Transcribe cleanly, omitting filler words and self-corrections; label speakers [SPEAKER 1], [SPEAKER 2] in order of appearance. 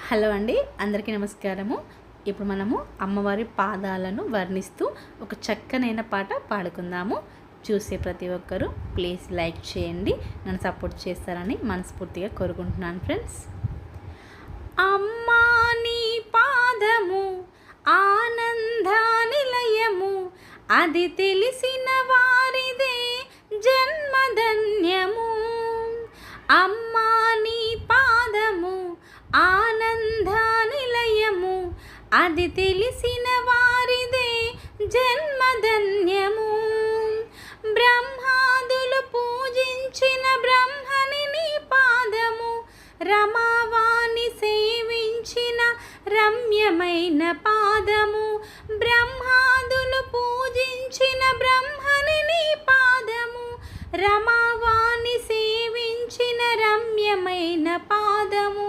[SPEAKER 1] Hello అండి, అందరికీ నమస్కారము. ఇప్పుడు మనము అమ్మవారి పాదాలను వర్ణిస్తూ ఒక చక్కనైన పాట పాడుకుందాము. చూసే ప్రతి ఒక్కరూ ప్లీజ్ లైక్ చేయండి, నన్ను సపోర్ట్ చేస్తారని మనస్ఫూర్తిగా కోరుకుంటున్నాను ఫ్రెండ్స్. అమ్మా నీ పాదము ఆనంద నిలయము, అది తెలిసిన వారిదే జన్మధన్యము. అమ్మా నీ పాదము ఆనంద నిలయము, అది తెలిసిన వారిదే జన్మధన్యము. బ్రహ్మాదులు పూజించిన బ్రహ్మని నీ పాదము, రమావాణి సేవించిన రమ్యమైన పాదము. బ్రహ్మాదులు పూజించిన బ్రహ్మని నీ పాదము, రమావాణి సేవించిన రమ్యమైన పాదము.